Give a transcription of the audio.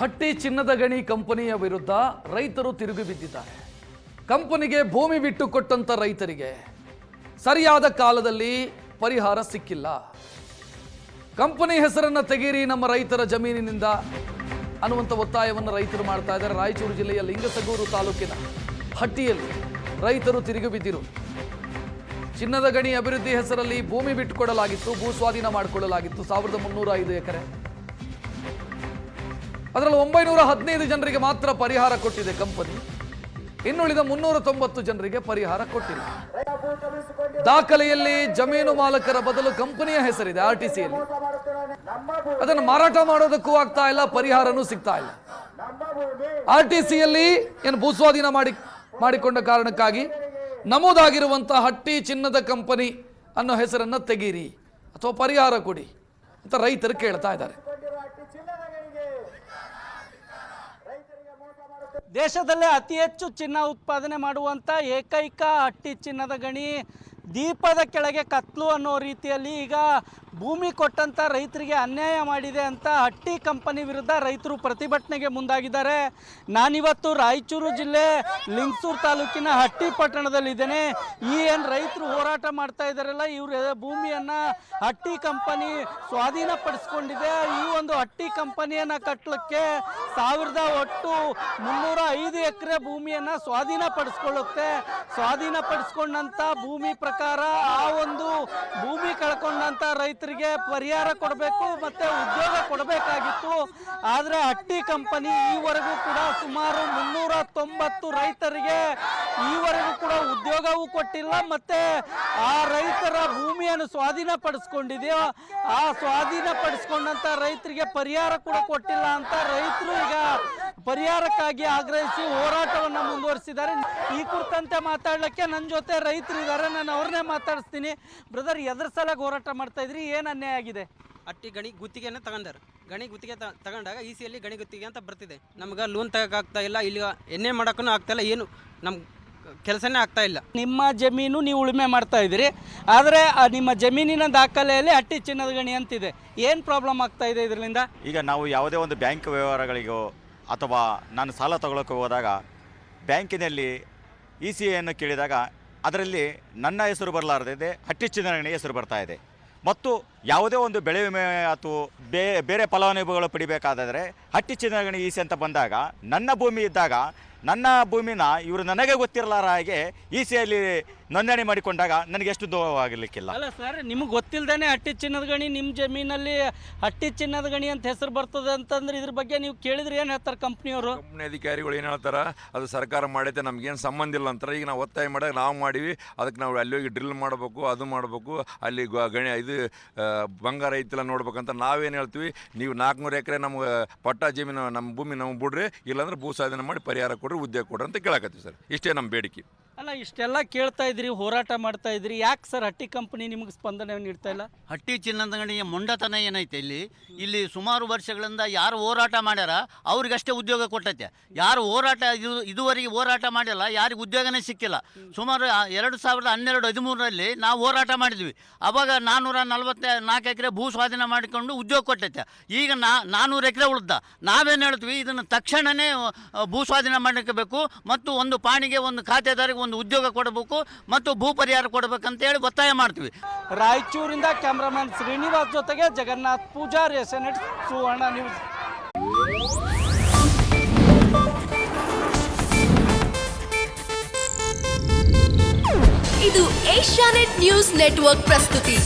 ಹಟ್ಟಿ ಚಿನ್ನದ ಗಣಿ ಕಂಪನಿಯ ವಿರುದ್ಧ ರೈತರು ತಿರುಗಿ ಬಿದ್ದಿದ್ದಾರೆ. ಕಂಪನಿಗೆ ಭೂಮಿ ಬಿಟ್ಟು ಕೊಟ್ಟಂತ ರೈತರಿಗೆ ಸರಿಯಾದ ಕಾಲದಲ್ಲಿ ಪರಿಹಾರ ಸಿಕ್ಕಿಲ್ಲ. ಕಂಪನಿ ಹೆಸರನ್ನ ತೆಗೀರಿ ನಮ್ಮ ರೈತರ ಜಮೀನಿನಿಂದ ಅನ್ನುವಂಥ ಒತ್ತಾಯವನ್ನು ರೈತರು ಮಾಡ್ತಾ ಇದ್ದಾರೆ. ರಾಯಚೂರು ಜಿಲ್ಲೆಯ ಲಿಂಗಸಗೂರು ತಾಲೂಕಿನ ಹಟ್ಟಿಯಲ್ಲಿ ರೈತರು ತಿರುಗಿ ಬಿದ್ದಿರು. ಚಿನ್ನದ ಗಣಿ ಅಭಿವೃದ್ಧಿ ಹೆಸರಲ್ಲಿ ಭೂಮಿ ಬಿಟ್ಟುಕೊಡಲಾಗಿತ್ತು, ಭೂ ಸ್ವಾಧೀನ ಮಾಡಿಕೊಳ್ಳಲಾಗಿತ್ತು 1305 ಎಕರೆ. ಅದರಲ್ಲಿ 915 ಜನರಿಗೆ ಮಾತ್ರ ಪರಿಹಾರ ಕೊಟ್ಟಿದೆ ಕಂಪನಿ. ಇನ್ನುಳಿದ 390 ಜನರಿಗೆ ಪರಿಹಾರ ಕೊಟ್ಟಿಲ್ಲ. ದಾಖಲೆಯಲ್ಲಿ ಜಮೀನು ಮಾಲಕರ ಬದಲು ಕಂಪನಿಯ ಹೆಸರಿದೆ ಆರ್ಟಿಸಿಯಲ್ಲಿ. ಅದನ್ನು ಮಾರಾಟ ಮಾಡೋದಕ್ಕೂ ಆಗ್ತಾ ಇಲ್ಲ, ಪರಿಹಾರನೂ ಸಿಗ್ತಾ ಇಲ್ಲ. ಆರ್ಟಿಸಿಯಲ್ಲಿ ಏನು ಭೂಸ್ವಾಧೀನ ಮಾಡಿಕೊಂಡ ಕಾರಣಕ್ಕಾಗಿ ನಮೂದಾಗಿರುವಂತಹ ಹಟ್ಟಿ ಚಿನ್ನದ ಕಂಪನಿ ಅನ್ನೋ ಹೆಸರನ್ನ ತೆಗೀರಿ ಅಥವಾ ಪರಿಹಾರ ಕೊಡಿ ಅಂತ ರೈತರು ಕೇಳ್ತಾ ಇದ್ದಾರೆ. ದೇಶದಲ್ಲೇ ಅತಿ ಹೆಚ್ಚು ಚಿನ್ನ ಉತ್ಪಾದನೆ ಮಾಡುವಂಥ ಏಕೈಕ ಹಟ್ಟಿ ಚಿನ್ನದ ಗಣಿ ದೀಪದ ಕೆಳಗೆ ಕತ್ಲು ಅನ್ನೋ ರೀತಿಯಲ್ಲಿ ಈಗ ಭೂಮಿ ಕೊಟ್ಟಂಥ ರೈತರಿಗೆ ಅನ್ಯಾಯ ಮಾಡಿದೆ ಅಂತ ಹಟ್ಟಿ ಕಂಪನಿ ವಿರುದ್ಧ ರೈತರು ಪ್ರತಿಭಟನೆಗೆ ಮುಂದಾಗಿದ್ದಾರೆ. ನಾನಿವತ್ತು ರಾಯಚೂರು ಜಿಲ್ಲೆ ಲಿಂಗಸೂರು ತಾಲೂಕಿನ ಹಟ್ಟಿ ಪಟ್ಟಣದಲ್ಲಿದ್ದೇನೆ. ಈ ಏನು ರೈತರು ಹೋರಾಟ ಮಾಡ್ತಾ ಇದ್ದಾರಲ್ಲ, ಇವ್ರ ಭೂಮಿಯನ್ನು ಹಟ್ಟಿ ಕಂಪನಿ ಸ್ವಾಧೀನಪಡಿಸ್ಕೊಂಡಿದೆ. ಈ ಒಂದು ಹಟ್ಟಿ ಕಂಪನಿಯನ್ನು ಕಟ್ಟಲಿಕ್ಕೆ ಒಟ್ಟು 305 ಎಕರೆ ಭೂಮಿಯನ್ನು ಸ್ವಾಧೀನಪಡಿಸ್ಕೊಳ್ಳುತ್ತೆ. ಸ್ವಾಧೀನಪಡಿಸ್ಕೊಂಡಂಥ ಭೂಮಿ ಪ್ರಕಾರ ಆ ಒಂದು ಭೂಮಿ ಕಳ್ಕೊಂಡಂಥ ರೈತರಿಗೆ ಪರಿಹಾರ ಕೊಡಬೇಕು ಮತ್ತು ಉದ್ಯೋಗ ಕೊಡಬೇಕಾಗಿತ್ತು. ಆದರೆ ಹಟ್ಟಿ ಕಂಪನಿ ಈವರೆಗೂ ಕೂಡ ಸುಮಾರು 390 ರೈತರಿಗೆ ಈವರೆಗೂ ಕೂಡ ಉದ್ಯೋಗವೂ ಕೊಟ್ಟಿಲ್ಲ ಮತ್ತು ಆ ರೈತರ ಭೂಮಿಯನ್ನು ಸ್ವಾಧೀನಪಡಿಸ್ಕೊಂಡಿದೆಯೋ ಆ ಸ್ವಾಧೀನಪಡಿಸ್ಕೊಂಡಂಥ ರೈತರಿಗೆ ಪರಿಹಾರ ಕೂಡ ಕೊಟ್ಟಿಲ್ಲ ಅಂತ ರೈತರು ಈಗ ಪರಿಹಾರಕ್ಕಾಗಿ ಆಗ್ರಹಿಸಿ ಹೋರಾಟವನ್ನು ಮುಂದುವರಿಸಿದ್ದಾರೆ. ಈ ಕುರಿತಂತೆ ಮಾತಾಡಲಿಕ್ಕೆ ನನ್ನ ಜೊತೆ ರೈತರು ಇದ್ದಾರೆ, ನಾನು ಅವ್ರನ್ನೇ ಮಾತಾಡಿಸ್ತೀನಿ. ಬ್ರದರ್, ಎದ್ರ ಸಲ ಹೋರಾಟ ಮಾಡ್ತಾ ಇದ್ರಿ, ಏನು ಅನ್ಯಾಯ ಆಗಿದೆ? ಹಟ್ಟಿ ಗಣಿ ಗುತ್ತಿಗೆಯನ್ನು ತಗೊಂಡಾರ. ಗಣಿ ಗುತ್ತಿಗೆ ತಗೊಂಡಾಗ ECಯಲ್ಲಿ ಗಣಿ ಗುತ್ತಿಗೆ ಅಂತ ಬರ್ತಿದೆ. ನಮ್ಗೆ ಲೋನ್ ತಗೋಕ್ಕಾಗ್ತಾ ಇಲ್ಲ, ಇಲ್ಲಿ ಎಣ್ಣೆ ಮಾಡೋಕ್ಕೂ ಆಗ್ತಾ ಇಲ್ಲ, ಏನು ನಮ್ಮ ಕೆಲಸನೇ ಆಗ್ತಾ ಇಲ್ಲ. ನಿಮ್ಮ ಜಮೀನು ನೀವು ಉಳುಮೆ ಮಾಡ್ತಾ ಇದ್ದೀರಿ, ಆದರೆ ನಿಮ್ಮ ಜಮೀನಿನ ದಾಖಲೆಯಲ್ಲಿ ಹಟ್ಟಿ ಚಿನ್ನದ ಗಣಿ ಅಂತಿದೆ. ಏನು ಪ್ರಾಬ್ಲಮ್ ಆಗ್ತಾ ಇದೆ ಇದರಿಂದ? ಈಗ ನಾವು ಯಾವುದೇ ಒಂದು ಬ್ಯಾಂಕ್ ವ್ಯವಹಾರಗಳಿಗೋ ಅಥವಾ ನಾನು ಸಾಲ ತಗೊಳ್ಳೋಕೆ ಹೋದಾಗ ಬ್ಯಾಂಕಿನಲ್ಲಿ ECಯನ್ನು ಕೇಳಿದಾಗ ಅದರಲ್ಲಿ ನನ್ನ ಹೆಸರು ಬರಲಾರದಿದೆ, ಹಟ್ಟಿ ಚಿನ್ನದ ಗಣಿ ಹೆಸರು ಬರ್ತಾ ಇದೆ. ಮತ್ತು ಯಾವುದೇ ಒಂದು ಬೆಳೆ ವಿಮೆ ಅಥವಾ ಬೇರೆ ಫಲಾನುಭವಿಗಳು ಪಡಿಬೇಕಾದರೆ ಹಟ್ಟಿ ಚಿನ್ನದ ಗಣಿ EC ಅಂತ ಬಂದಾಗ ನನ್ನ ಭೂಮಿ ಇದ್ದಾಗ ನನ್ನ ಭೂಮಿನ ಇವರು ನನಗೆ ಗೊತ್ತಿರಲಾರ ಹಾಗೆ ECಯಲ್ಲಿ ನೋಂದಣಿ ಮಾಡಿಕೊಂಡಾಗ ನನಗೆ ಎಷ್ಟು ನೋವಾಗಿರ್ಲಿಕ್ಕಿಲ್ಲ. ಅಲ್ಲ ಸರ್, ನಿಮಗೆ ಗೊತ್ತಿಲ್ಲದೇ ಹಟ್ಟಿ ಚಿನ್ನದ ಗಣಿ ನಿಮ್ಮ ಜಮೀನಲ್ಲಿ ಹಟ್ಟಿ ಚಿನ್ನದ ಗಣಿ ಅಂತ ಹೆಸರು ಬರ್ತದೆ ಅಂತಂದ್ರೆ ಇದ್ರ ಬಗ್ಗೆ ನೀವು ಕೇಳಿದ್ರೆ ಏನು ಹೇಳ್ತಾರೆ ಕಂಪ್ನಿಯವರು? ಕಂಪ್ನಿ ಅಧಿಕಾರಿಗಳು ಏನು ಹೇಳ್ತಾರೆ, ಅದು ಸರ್ಕಾರ ಮಾಡೈತೆ, ನಮ್ಗೇನು ಸಂಬಂಧ ಇಲ್ಲ ಅಂತಾರೆ. ಈಗ ನಾವು ಒತ್ತಾಯ ಮಾಡಾಗ ನಾವು ಮಾಡಿವಿ, ಅದಕ್ಕೆ ನಾವು ಅಲ್ಲಿ ಹೋಗಿ ಡ್ರಿಲ್ ಮಾಡಬೇಕು, ಅದು ಮಾಡಬೇಕು, ಅಲ್ಲಿ ಗಣಿ ಇದು ಬಂಗಾರ ಐತಿಲ್ಲ ನೋಡ್ಬೇಕಂತ ನಾವೇನು ಹೇಳ್ತೀವಿ, ನೀವು 400 ಎಕರೆ ನಮ್ಗೆ ಪಟ್ಟ ಜಮೀನು ನಮ್ಮ ಭೂಮಿ ನಮ್ಗೆ ಬಿಡ್ರಿ, ಇಲ್ಲಾಂದ್ರೆ ಭೂ ಸ್ವಾಧೀನ ಮಾಡಿ ಪರಿಹಾರ ಕೊಡ್ರಿ, ಉದ್ಯೋಗ ಕೊಡ್ರಿ ಅಂತ ಕೇಳಕತ್ತೀವಿ ಸರ್. ಇಷ್ಟೇ ನಮ್ಮ ಬೇಡಿಕೆ. ಅಲ್ಲ, ಇಷ್ಟೆಲ್ಲ ಕೇಳ್ತಾ ಇದ್ರಿ, ಹೋರಾಟ ಮಾಡ್ತಾ ಇದ್ರಿ, ಯಾಕೆ ಸರ್ ಹಟ್ಟಿ ಕಂಪನಿ ನಿಮಗೆ ಸ್ಪಂದನೆ ನೀಡ್ತಾ ಇಲ್ಲ? ಹಟ್ಟಿ ಚಿನ್ನದ ಗಣಿಯ ಮೊಂಡತನ ಏನೈತೆ ಇಲ್ಲಿ ಸುಮಾರು ವರ್ಷಗಳಿಂದ ಯಾರು ಹೋರಾಟ ಮಾಡ್ಯಾರ ಅವ್ರಿಗಷ್ಟೇ ಉದ್ಯೋಗ ಕೊಟ್ಟೈತೆ. ಯಾರು ಹೋರಾಟ ಇದುವರೆಗೆ ಹೋರಾಟ ಮಾಡಿಲ್ಲ, ಯಾರಿಗೆ ಉದ್ಯೋಗನೇ ಸಿಕ್ಕಿಲ್ಲ. ಸುಮಾರು 2012-13ರಲ್ಲಿ ನಾವು ಹೋರಾಟ ಮಾಡಿದ್ವಿ. ಅವಾಗ 444 ಎಕರೆ ಭೂ ಸ್ವಾಧೀನ ಮಾಡಿಕೊಂಡು ಉದ್ಯೋಗ ಕೊಟ್ಟೈತೆ. ಈಗ 400 ಎಕರೆ ಉಳಿದ. ನಾವೇನು ಹೇಳ್ತೀವಿ, ಇದನ್ನು ತಕ್ಷಣವೇ ಭೂ ಸ್ವಾಧೀನ ಮಾಡಬೇಕು ಮತ್ತು ಒಂದು ಪಾಣಿಗೆ ಒಂದು ಖಾತೆದಾರಿಗೆ ಒಂದು ಉದ್ಯೋಗ ಕೊಡಬೇಕು ಮತ್ತು ಭೂ ಪರಿಹಾರ ಕೊಡಬೇಕಂತ ಹೇಳಿ ಒತ್ತಾಯ ಮಾಡ್ತೀವಿ. ರಾಯಚೂರಿಂದ ಕ್ಯಾಮ್ರಾಮನ್ ಶ್ರೀನಿವಾಸ್ ಜೊತೆಗೆ ಜಗನ್ನಾಥ್ ಪೂಜಾರಿ, SNH ಸುವರ್ಣ ನ್ಯೂಸ್. ಇದು ಏಷ್ಯಾನೆಟ್ ನ್ಯೂಸ್ ನೆಟ್ವರ್ಕ್ ಪ್ರಸ್ತುತಿ.